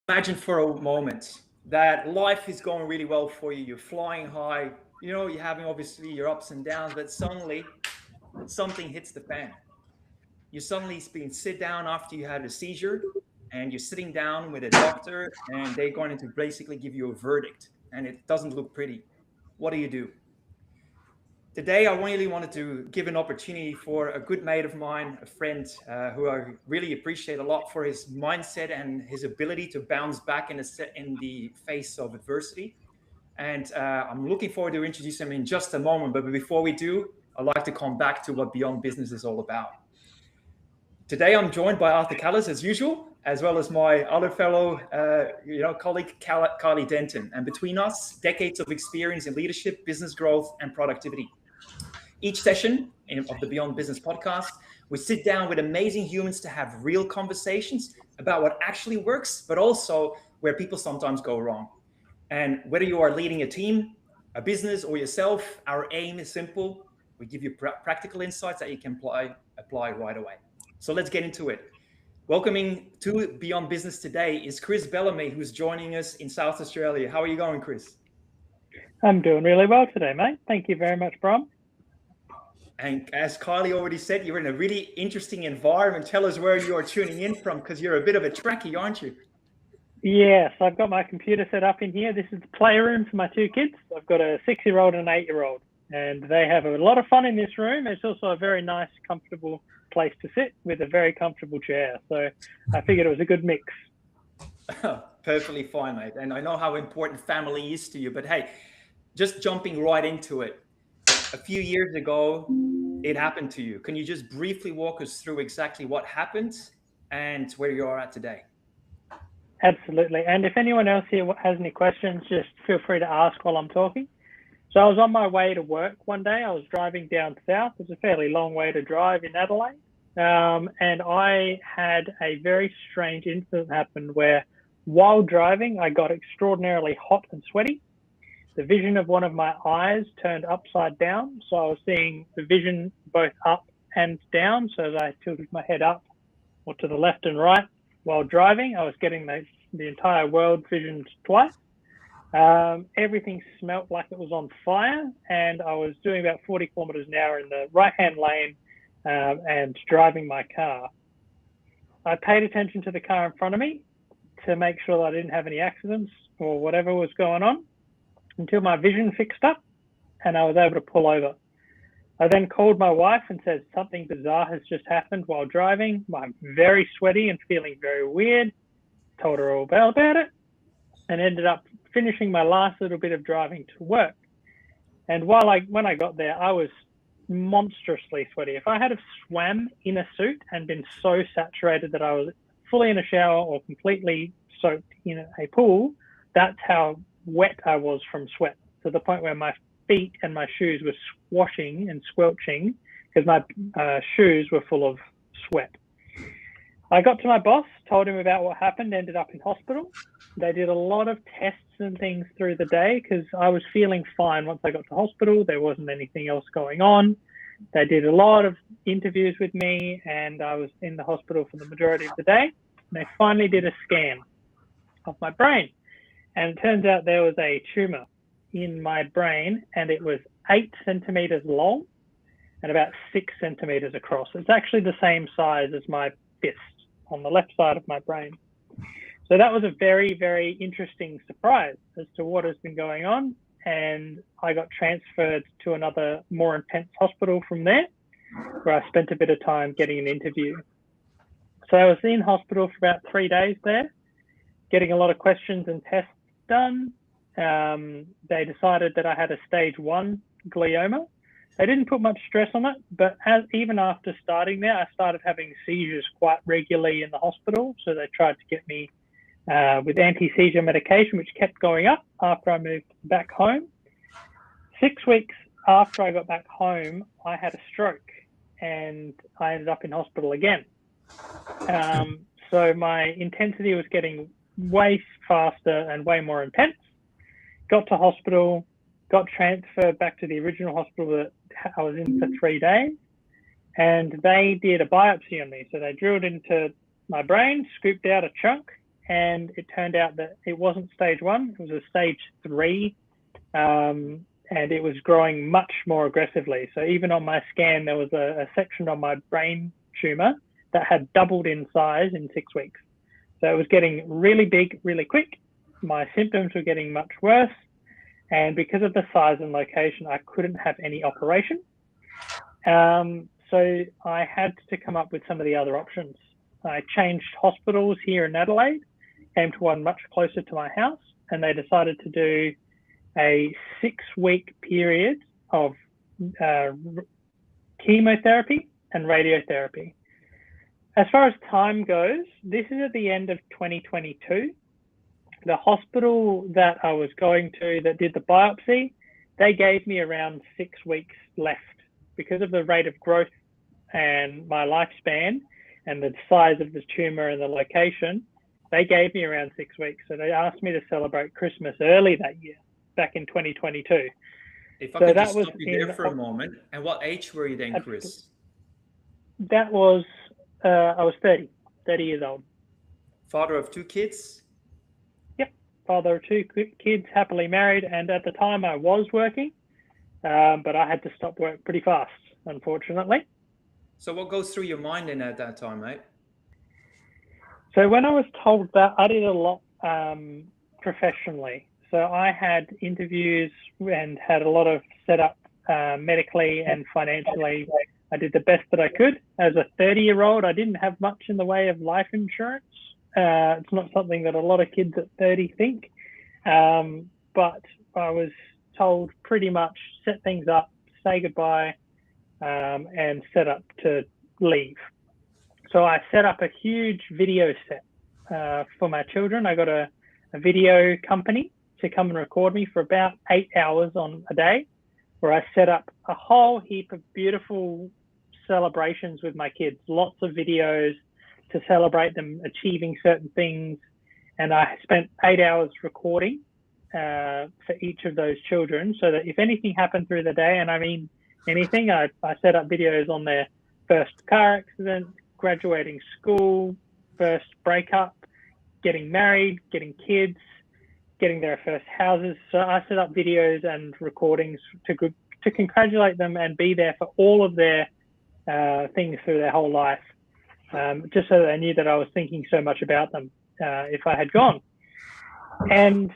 Imagine for a moment that life is going really well for you. You're flying high. You're having obviously your ups and downs, but suddenly something hits the fan. You suddenly been sit down after you had a seizure, and you're sitting down with a doctor, and they're going to basically give you a verdict, and it doesn't look pretty. What do you do? Today, I really wanted to give an opportunity for a good mate of mine, a friend who I really appreciate a lot for his mindset and his ability to bounce back in the face of adversity. And I'm looking forward to introduce him in just a moment. But before we do, I'd like to come back to what Beyond Business is all about. Today, I'm joined by Arthur Kallos, as usual, as well as my other fellow, colleague, Kylie Denton. And between us, decades of experience in leadership, business growth, and productivity. Each session of the Beyond Business podcast, we sit down with amazing humans to have real conversations about what actually works, but also where people sometimes go wrong. And whether you are leading a team, a business, or yourself, our aim is simple. We give you practical insights that you can apply right away. So let's get into it. Welcoming to Beyond Business today is Chris Bellamy, who's joining us in South Australia. How are you going, Chris? I'm doing really well today, mate. Thank you very much, Bram. And as Kylie already said, you're in a really interesting environment. Tell us where you are tuning in from, because you're a bit of a trekkie, aren't you? Yes, I've got my computer set up in here. This is the playroom for my two kids. I've got a 6-year-old and an 8-year-old, and they have a lot of fun in this room. It's also a very nice, comfortable place to sit with a very comfortable chair. So I figured it was a good mix. Perfectly fine, mate. And I know how important family is to you, but hey, just jumping right into it. A few years ago, it happened to you. Can you just briefly walk us through exactly what happened and where you are at today? Absolutely. And if anyone else here has any questions, just feel free to ask while I'm talking. So I was on my way to work one day. I was driving down south. It's a fairly long way to drive in Adelaide. And I had a very strange incident happen where while driving, I got extraordinarily hot and sweaty. The vision of one of my eyes turned upside down. So I was seeing the vision both up and down. So as I tilted my head up or to the left and right while driving, I was getting the entire world visioned twice. Everything smelt like it was on fire, and I was doing about 40 kilometers an hour in the right-hand lane and driving my car. I paid attention to the car in front of me to make sure that I didn't have any accidents or whatever was going on, until my vision fixed up and I was able to pull over. I then called my wife and said something bizarre has just happened while driving. I'm very sweaty and feeling very weird. Told her all about it and ended up finishing my last little bit of driving to work. And when I got there, I was monstrously sweaty. If I had swam in a suit and been so saturated that I was fully in a shower or completely soaked in a pool, that's how wet I was from sweat, to the point where my feet and my shoes were swashing and squelching because my shoes were full of sweat. I got to my boss, told him about what happened, ended up in hospital. They did a lot of tests and things through the day because I was feeling fine once I got to hospital. There wasn't anything else going on. They did a lot of interviews with me, and I was in the hospital for the majority of the day. And they finally did a scan of my brain. And it turns out there was a tumour in my brain, and it was 8 centimetres long and about 6 centimetres across. It's actually the same size as my fist on the left side of my brain. So that was a very, very interesting surprise as to what has been going on. And I got transferred to another more intense hospital from there, where I spent a bit of time getting an interview. So I was in hospital for about 3 days there, getting a lot of questions and tests done. They decided that I had a stage 1 glioma. They didn't put much stress on it, but even after starting there, I started having seizures quite regularly in the hospital. So they tried to get me with anti-seizure medication, which kept going up after I moved back home. 6 weeks after I got back home, I had a stroke and I ended up in hospital again. So my intensity was getting way faster and way more intense. Got to hospital, got transferred back to the original hospital that I was in for 3 days, and they did a biopsy on me. So they drilled into my brain, scooped out a chunk, and it turned out that it wasn't stage 1, it was a stage 3, and it was growing much more aggressively. So even on my scan, there was a section on my brain tumour that had doubled in size in 6 weeks. So it was getting really big, really quick. My symptoms were getting much worse. And because of the size and location, I couldn't have any operation. So I had to come up with some of the other options. I changed hospitals here in Adelaide, came to one much closer to my house, and they decided to do a 6-week period of chemotherapy and radiotherapy. As far as time goes, this is at the end of 2022. The hospital that I was going to that did the biopsy, they gave me around 6 weeks left. Because of the rate of growth and my lifespan and the size of the tumour and the location, they gave me around 6 weeks. So they asked me to celebrate Christmas early that year, back in 2022. If I could just stop you there for a moment. And what age were you then, Chris? That was, I was 30 years old. Father of 2 kids? Yep, father of 2 kids, happily married. And at the time I was working, but I had to stop work pretty fast, unfortunately. So what goes through your mind then at that time, mate? So when I was told that, I did a lot professionally. So I had interviews and had a lot of setup medically and financially. I did the best that I could. As a 30-year-old, I didn't have much in the way of life insurance. It's not something that a lot of kids at 30 think. But I was told pretty much set things up, say goodbye, and set up to leave. So I set up a huge video set for my children. I got a video company to come and record me for about 8 hours on a day, where I set up a whole heap of beautiful celebrations with my kids, lots of videos to celebrate them achieving certain things. And I spent 8 hours recording for each of those children, so that if anything happened through the day, and I mean anything, I set up videos on their first car accident, graduating school, first breakup, getting married, getting kids, getting their first houses. So I set up videos and recordings to congratulate them and be there for all of their things through their whole life, just so they knew that I was thinking so much about them if I had gone. And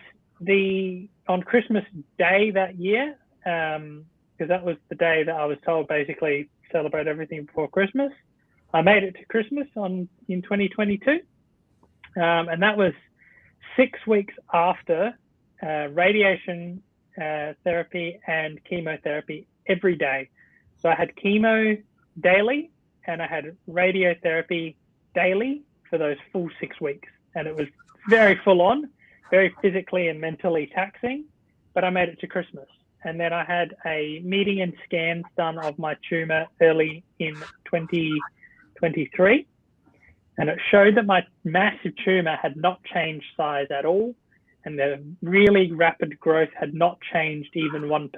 on Christmas Day that year, because that was the day that I was told basically celebrate everything before Christmas, I made it to Christmas in 2022, and that was 6 weeks after radiation therapy and chemotherapy every day. So I had chemo daily and I had radiotherapy daily for those full 6 weeks, and it was very full on, very physically and mentally taxing, but I made it to Christmas. And then I had a meeting and scans done of my tumour early in 2023. And it showed that my massive tumour had not changed size at all. And the really rapid growth had not changed even 1%.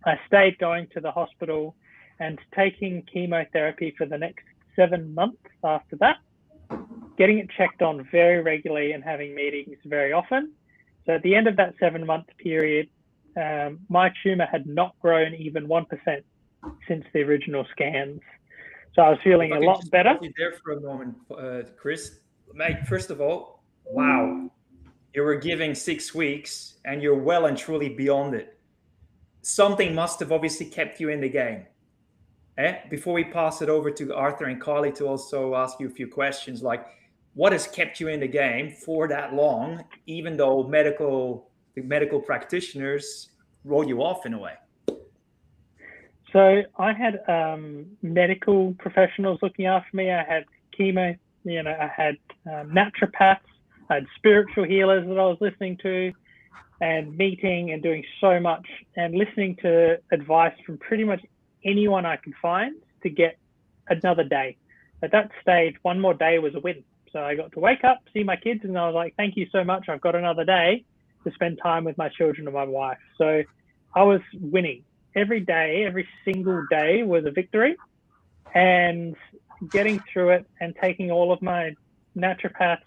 I stayed going to the hospital and taking chemotherapy for the next 7 months after that, getting it checked on very regularly and having meetings very often. So at the end of that 7-month period, my tumour had not grown even 1% since the original scans. So I was feeling a lot better. There for a moment, Chris. Mate, first of all, wow. You were giving 6 weeks and you're well and truly beyond it. Something must have obviously kept you in the game. Before we pass it over to Arthur and Kylie to also ask you a few questions, like what has kept you in the game for that long, even though the medical practitioners roll you off in a way? So I had medical professionals looking after me. I had chemo, I had naturopaths, I had spiritual healers that I was listening to and meeting and doing so much and listening to advice from pretty much anyone I could find to get another day. At that stage, one more day was a win. So I got to wake up, see my kids, and I was like, thank you so much. I've got another day to spend time with my children and my wife. So I was winning. Every day, every single day was a victory, and getting through it and taking all of my naturopaths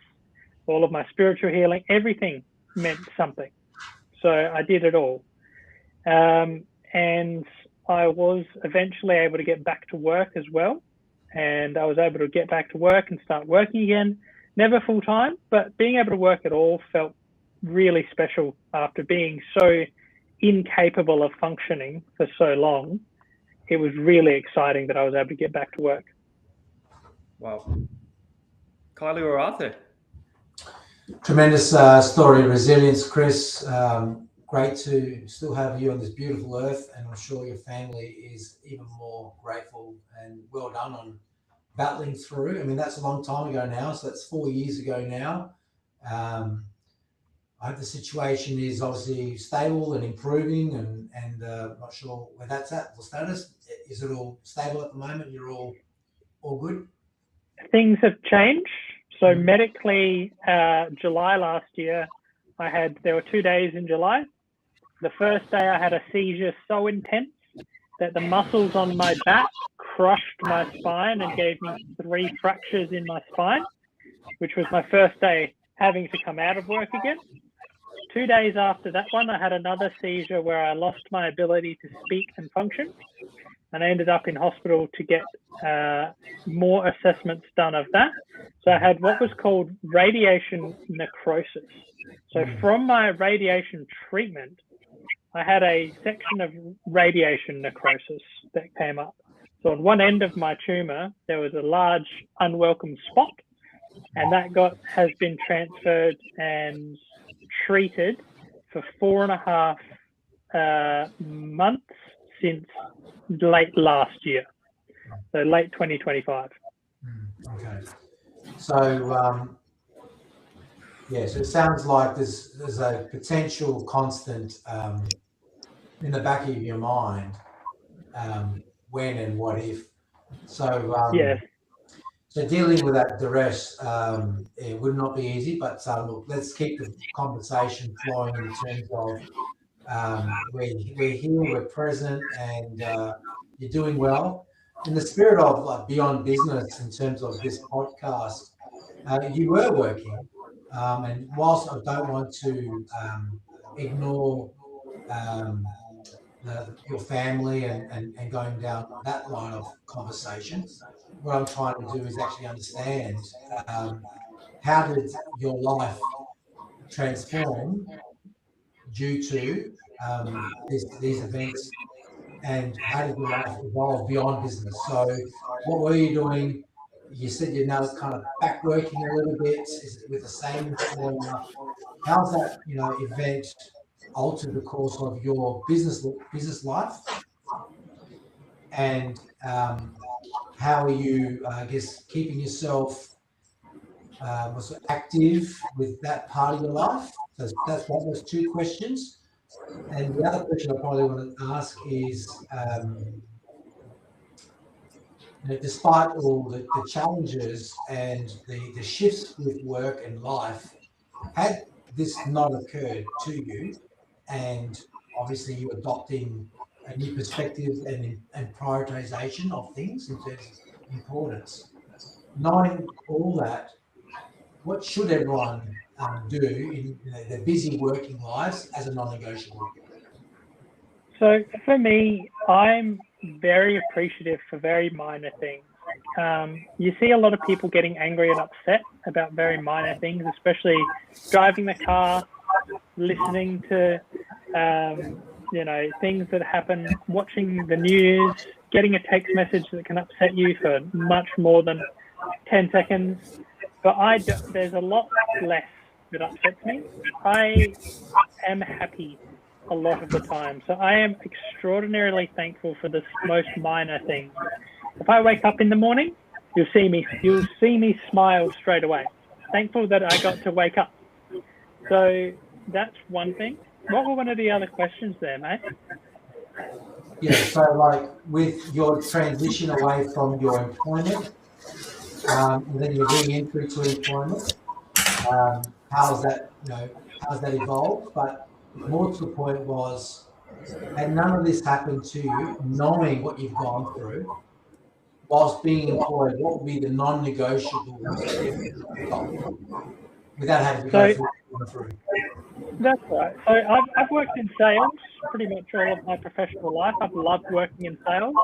all of my spiritual healing, everything meant something. So I did it all. And I was eventually able to get back to work as well. And I was able to get back to work and start working again. Never full time, but being able to work at all felt really special after being so incapable of functioning for so long. It was really exciting that I was able to get back to work. Wow. Kylie or Arthur? Tremendous story of resilience, Chris. Great to still have you on this beautiful earth, and I'm sure your family is even more grateful, and well done on battling through. I mean, that's a long time ago now, so that's 4 years ago now. I hope the situation is obviously stable and improving, and not sure where that's at, the status. Is it all stable at the moment? You're all good? Things have changed. So medically, July last year, there were 2 days in July. The first day I had a seizure so intense that the muscles on my back crushed my spine and gave me 3 fractures in my spine, which was my first day having to come out of work again. 2 days after that one, I had another seizure where I lost my ability to speak and function. And I ended up in hospital to get more assessments done of that. So I had what was called radiation necrosis. So from my radiation treatment, I had a section of radiation necrosis that came up. So on one end of my tumor, there was a large unwelcome spot, and that has been transferred and treated for 4.5 months since late last year, so late 2025. Okay. So, so it sounds like there's a potential constant in the back of your mind, when and what if. So, yes. So dealing with that duress, it would not be easy, but look, let's keep the conversation flowing in terms of we're here, we're present, and you're doing well. In the spirit of Beyond Business, in terms of this podcast, you were working, and whilst I don't want to ignore your family and going down that line of conversation, what I'm trying to do is actually understand how did your life transform due to these events, and how did your life evolve beyond business? So what were you doing? You said you're now kind of back working a little bit. Is it with the same employer? How's that event altered the course of your business life? And how are you, keeping yourself active with that part of your life? So that's one of those 2 questions. And the other question I probably want to ask is, despite all the challenges and the shifts with work and life, had this not occurred to you, and obviously you adopting a new perspective and prioritization of things in terms of importance, knowing all that, what should everyone do in their busy working lives as a non-negotiable? So for me, I'm very appreciative for very minor things. You see a lot of people getting angry and upset about very minor things, especially driving the car, listening to things that happen, watching the news, getting a text message that can upset you for much more than 10 seconds. But there's a lot less that upsets me. I am happy a lot of the time. So I am extraordinarily thankful for the most minor things. If I wake up in the morning, you'll see me smile straight away. Thankful that I got to wake up. So that's one thing. What were one of the other questions there, mate? Yeah, so like with your transition away from your employment, and then your re-entry to employment, how's that evolved? But more to the point was, had none of this happened to you, knowing what you've gone through, whilst being employed, what would be the non-negotiables? without having to go through. That's right. So I've worked in sales pretty much all of my professional life. I've loved working in sales.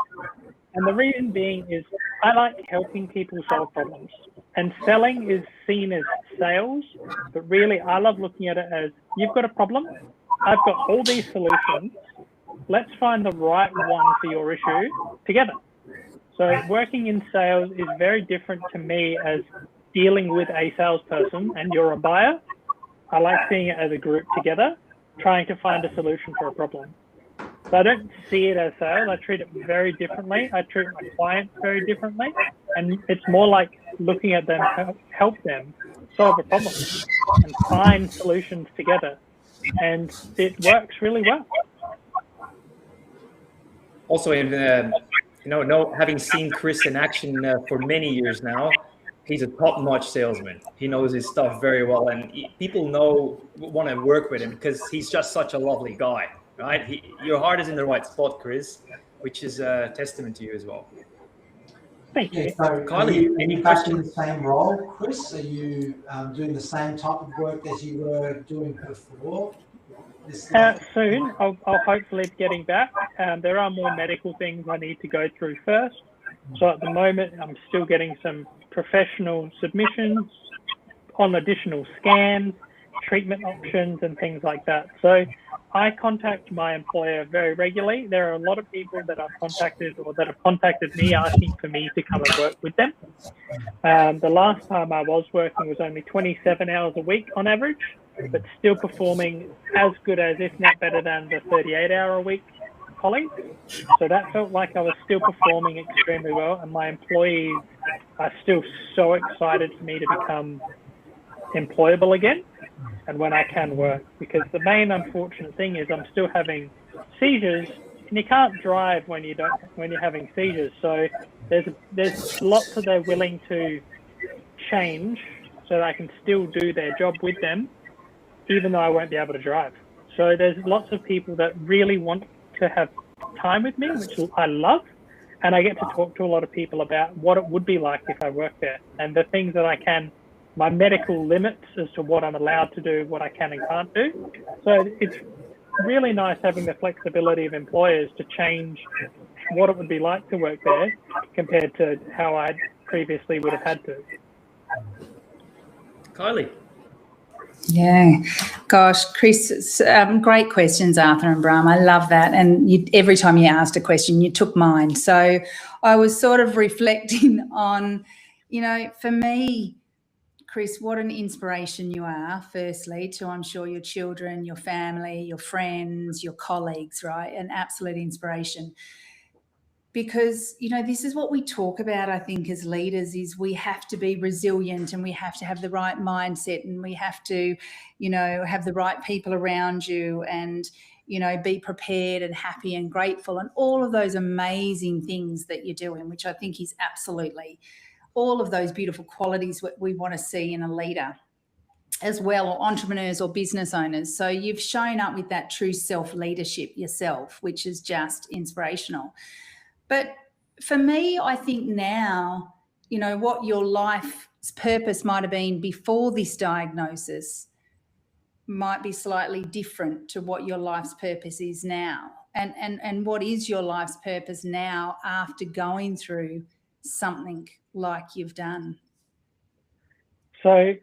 And the reason being is I like helping people solve problems. And selling is seen as sales, but really I love looking at it as you've got a problem, I've got all these solutions, let's find the right one for your issue together. So working in sales is very different to me as dealing with a salesperson and you're a buyer. I like seeing it as a group together, trying to find a solution for a problem. So I don't see it as sales. I treat it very differently. I treat my clients very differently. And it's more like looking at them, help them solve a problem and find solutions together. And it works really well. Also, having seen Chris in action for many years now, he's a top-notch salesman. He knows his stuff very well, and people want to work with him because he's just such a lovely guy, right? Your heart is in the right spot, Chris, which is a testament to you as well. Thank you. So Kylie, are you back in the same role, Chris? Are you doing the same type of work as you were doing before? Soon, I'll hopefully be getting back. There are more medical things I need to go through first. So at the moment, I'm still getting some professional submissions on additional scans, treatment options, and things like that. So I contact my employer very regularly. There are a lot of people that I've contacted or that have contacted me asking for me to come and work with them. The last time I was working was only 27 hours a week on average, but still performing as good as, if not better than, the 38-hour-a-week colleagues. So that felt like I was still performing extremely well, and my employees are still so excited for me to become employable again and when I can work, because the main unfortunate thing is I'm still having seizures, and you can't drive when you're having seizures. So there's lots that they're willing to change so that I can still do their job with them, even though I won't be able to drive. So there's lots of people that really want to have time with me, which I love. And I get to talk to a lot of people about what it would be like if I worked there and the things that I can, my medical limits as to what I'm allowed to do, what I can and can't do. So it's really nice having the flexibility of employers to change what it would be like to work there compared to how I previously would have had to. Kylie. Yeah, gosh, Chris, great questions, Arthur and Bram. I love that. And every time you asked a question, you took mine. So I was sort of reflecting on, for me, Chris, what an inspiration you are, firstly, to, I'm sure, your children, your family, your friends, your colleagues, right? An absolute inspiration. Because, this is what we talk about, I think, as leaders, is we have to be resilient and we have to have the right mindset and we have to, have the right people around you and, be prepared and happy and grateful and all of those amazing things that you're doing, which I think is absolutely all of those beautiful qualities we want to see in a leader as well, or entrepreneurs or business owners. So you've shown up with that true self-leadership yourself, which is just inspirational. But for me, I think now, what your life's purpose might have been before this diagnosis might be slightly different to what your life's purpose is now. And what is your life's purpose now after going through something like you've done? So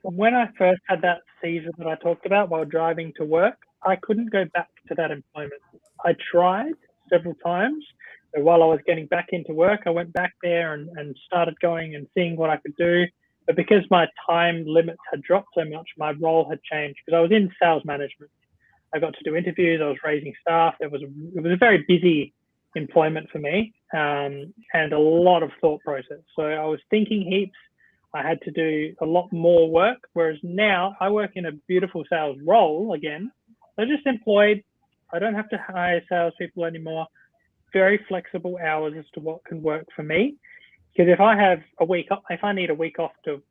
when I first had that seizure that I talked about while driving to work, I couldn't go back to that employment. I tried several times. So while I was getting back into work, I went back there and started going and seeing what I could do. But because my time limits had dropped so much, my role had changed because I was in sales management. I got to do interviews. I was raising staff. It was a very busy employment for me and a lot of thought process. So I was thinking heaps. I had to do a lot more work, whereas now I work in a beautiful sales role again. I'm just employed. I don't have to hire salespeople anymore. Very flexible hours as to what can work for me. Because if I have a week off, if I need a week off to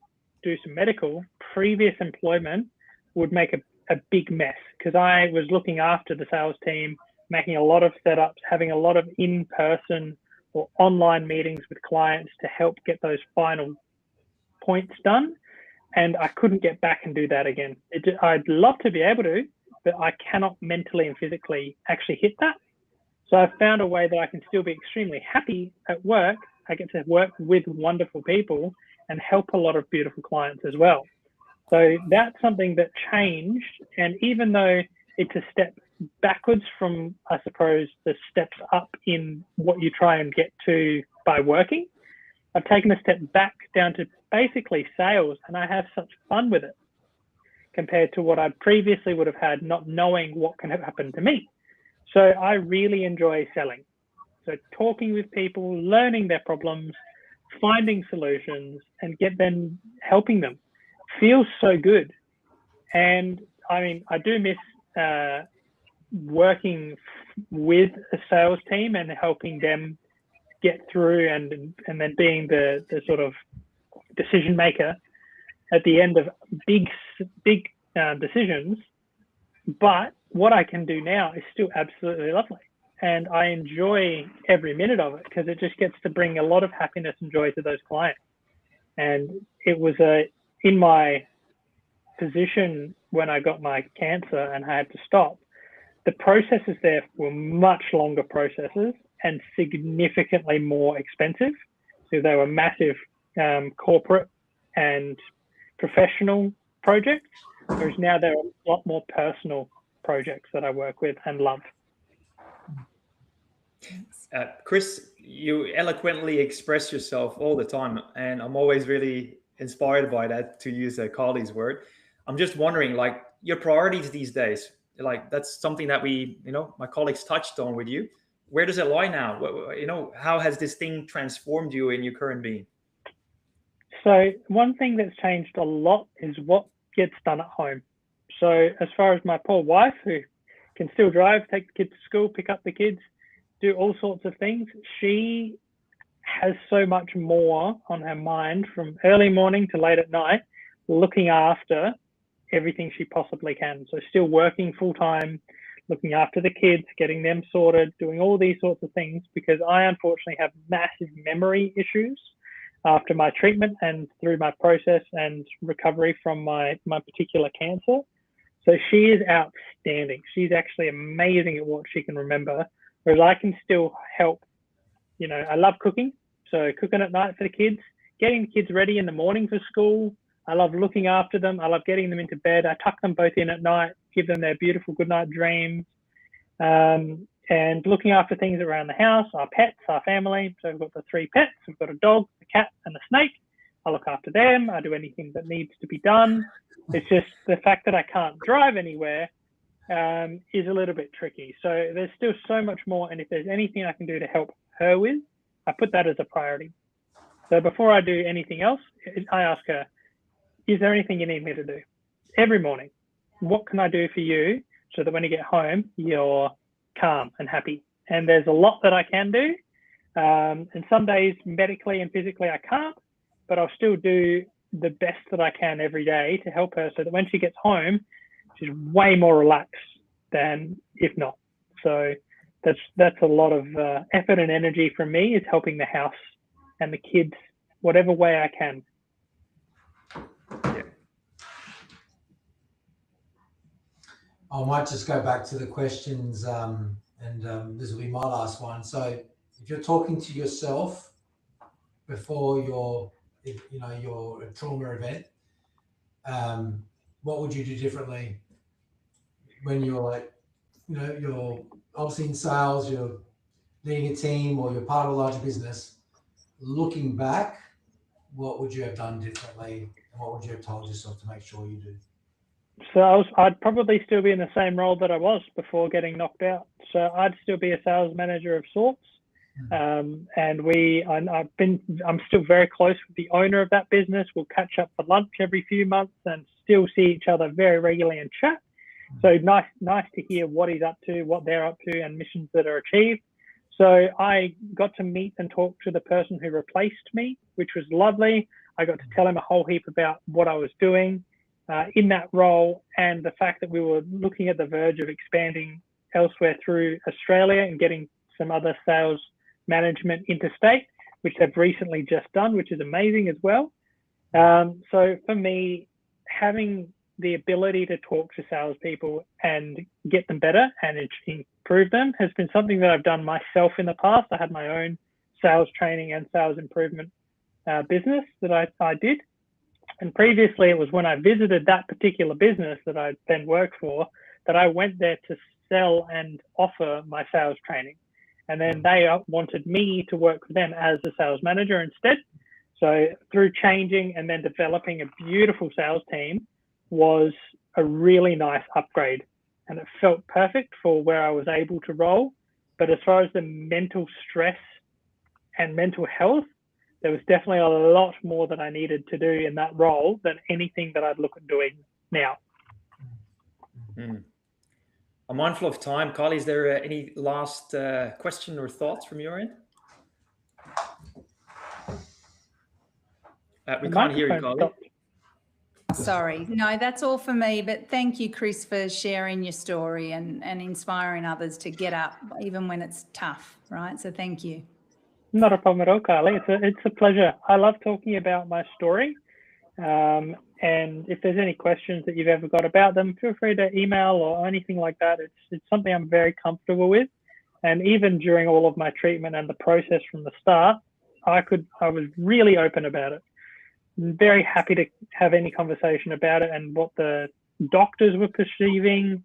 do some medical, previous employment would make a big mess because I was looking after the sales team, making a lot of setups, having a lot of in-person or online meetings with clients to help get those final points done. and I couldn't get back and do that again. I'd love to be able to, but I cannot mentally and physically actually hit that. So I've found a way that I can still be extremely happy at work. I get to work with wonderful people and help a lot of beautiful clients as well. So that's something that changed. And even though it's a step backwards from, I suppose, the steps up in what you try and get to by working, I've taken a step back down to basically sales, and I have such fun with it compared to what I previously would have had, not knowing what can happen to me. So I really enjoy selling. So talking with people, learning their problems, finding solutions, and helping them feels so good. And I mean, I do miss working with a sales team and helping them get through, and then being the sort of decision maker at the end of big decisions. But what I can do now is still absolutely lovely, and I enjoy every minute of it because it just gets to bring a lot of happiness and joy to those clients. And it was in my position when I got my cancer and I had to stop, the processes there were much longer processes and significantly more expensive. So they were massive corporate and professional projects, whereas now there are a lot more personal projects that I work with and love. Chris, you eloquently express yourself all the time, and I'm always really inspired by that, to use Kylie's word. I'm just wondering, like, your priorities these days, like that's something that my colleagues touched on with you. Where does it lie now? How has this thing transformed you in your current being? So one thing that's changed a lot is what gets done at home. So as far as my poor wife, who can still drive, take the kids to school, pick up the kids, do all sorts of things, she has so much more on her mind from early morning to late at night, looking after everything she possibly can. So still working full time, looking after the kids, getting them sorted, doing all these sorts of things, because I unfortunately have massive memory issues after my treatment and through my process and recovery from my particular cancer. So she is outstanding. She's actually amazing at what she can remember, whereas I can still help. I love cooking. So cooking at night for the kids, getting the kids ready in the morning for school. I love looking after them. I love getting them into bed. I tuck them both in at night, give them their beautiful goodnight dreams, and looking after things around the house, our pets, our family. So we've got the 3 pets. We've got a dog, a cat, and a snake. I look after them. I do anything that needs to be done. It's just the fact that I can't drive anywhere is a little bit tricky. So there's still so much more. And if there's anything I can do to help her with, I put that as a priority. So before I do anything else, I ask her, is there anything you need me to do? Every morning, what can I do for you so that when you get home, you're calm and happy? And there's a lot that I can do. And some days medically and physically I can't, but I'll still do the best that I can every day to help her so that when she gets home, she's way more relaxed than if not. So that's a lot of effort and energy from me, is helping the house and the kids whatever way I can. Yeah. I might just go back to the questions, and this will be my last one. So if you're talking to yourself before your trauma event, what would you do differently when you're you're obviously in sales, you're leading a team, or you're part of a larger business? Looking back, what would you have done differently, and what would you have told yourself to make sure you do? So I'd probably still be in the same role that I was before getting knocked out. So I'd still be a sales manager of sorts. And I'm still very close with the owner of that business. We'll catch up for lunch every few months and still see each other very regularly and chat. So nice to hear what he's up to, what they're up to, and missions that are achieved. So I got to meet and talk to the person who replaced me, which was lovely. I got to tell him a whole heap about what I was doing in that role, and the fact that we were looking at the verge of expanding elsewhere through Australia and getting some other sales management interstate, which they've recently just done, which is amazing as well. So for me, having the ability to talk to salespeople and get them better and improve them has been something that I've done myself in the past. I had my own sales training and sales improvement business that I did. And previously, it was when I visited that particular business that I then worked for that I went there to sell and offer my sales training. And then they wanted me to work for them as a sales manager instead. So through changing and then developing a beautiful sales team was a really nice upgrade. And it felt perfect for where I was able to roll. But as far as the mental stress and mental health, there was definitely a lot more that I needed to do in that role than anything that I'd look at doing now. I'm mindful of time. Kylie, is there any last question or thoughts from your end? We can't hear you, Kylie. Sorry. No, that's all for me. But thank you, Chris, for sharing your story and inspiring others to get up even when it's tough, right? So thank you. Not a problem at all, Kylie. It's a pleasure. I love talking about my story. And if there's any questions that you've ever got about them, feel free to email or anything like that. It's something I'm very comfortable with. And even during all of my treatment and the process from the start, I was really open about it. I'm very happy to have any conversation about it and what the doctors were perceiving,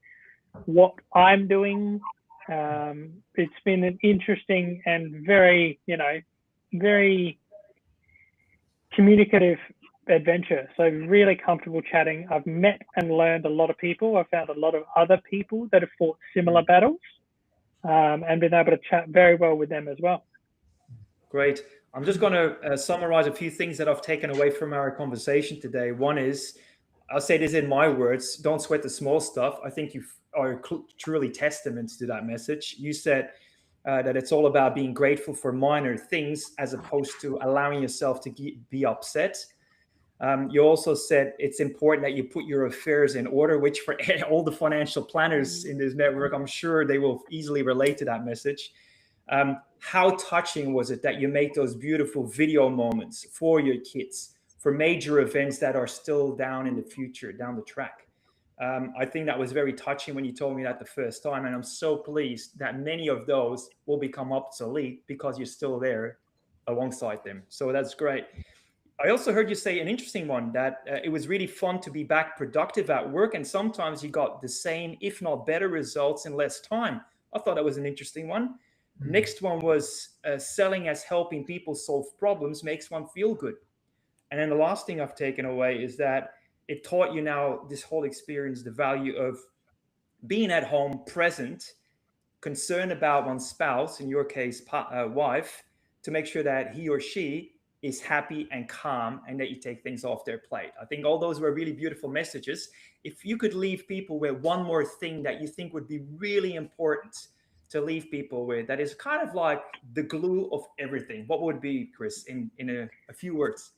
what I'm doing. It's been an interesting and very communicative adventure. So really comfortable chatting. I've met and learned a lot of people. I've found a lot of other people that have fought similar battles and been able to chat very well with them as well. Great. I'm just going to summarize a few things that I've taken away from our conversation today. One is, I'll say this in my words, don't sweat the small stuff. I think you are truly testaments to that message. You said that it's all about being grateful for minor things as opposed to allowing yourself to be upset. You also said it's important that you put your affairs in order, which for all the financial planners in this network, I'm sure they will easily relate to that message. How touching was it that you make those beautiful video moments for your kids, for major events that are still down in the future, down the track? I think that was very touching when you told me that the first time. And I'm so pleased that many of those will become obsolete because you're still there alongside them. So that's great. I also heard you say an interesting one, that it was really fun to be back productive at work. And sometimes you got the same, if not better results in less time. I thought that was an interesting one. Next one was selling as helping people solve problems makes one feel good. And then the last thing I've taken away is that it taught you now, this whole experience, the value of being at home, present, concerned about one's spouse, in your case, wife, to make sure that he or she is happy and calm and that you take things off their plate. I think all those were really beautiful messages. If you could leave people with one more thing that you think would be really important to leave people with, that is kind of like the glue of everything, what would it be, Chris, in a few words?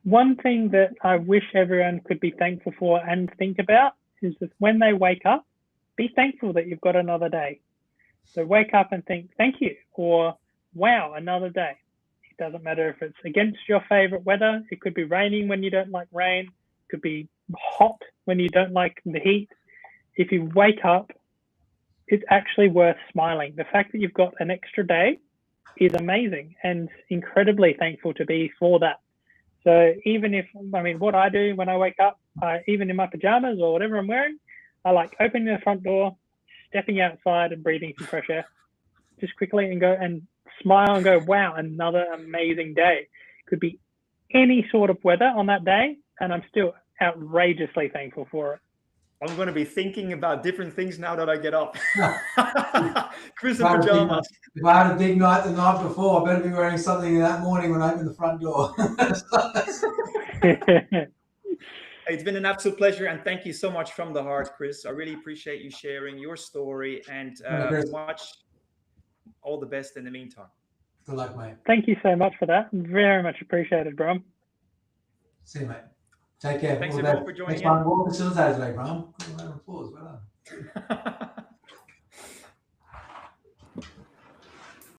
One thing that I wish everyone could be thankful for and think about is that when they wake up, be thankful that you've got another day. So wake up and think, thank you, or wow, another day. It doesn't matter if it's against your favorite weather. It could be raining when you don't like rain. It could be hot when you don't like the heat. If you wake up, it's actually worth smiling. The fact that you've got an extra day is amazing and incredibly thankful to be for that. So even if, what I do when I wake up, even in my pajamas or whatever I'm wearing, I like opening the front door, stepping outside and breathing some fresh air just quickly and go and smile and go, wow, another amazing day. Could be any sort of weather on that day, and I'm still outrageously thankful for it. I'm going to be thinking about different things now that I get up. Chris in pajamas. If I had a big night the night before, I better be wearing something that morning when I open the front door. It's been an absolute pleasure, and thank you so much from the heart, Chris. I really appreciate you sharing your story, and all the best in the meantime. Good luck, mate. Thank you so much for that. Very much appreciated, Bram. See you, mate. Take care. Thanks everyone for joining in. Next one, we'll facilitate today, Bram. Good round of applause. Well done.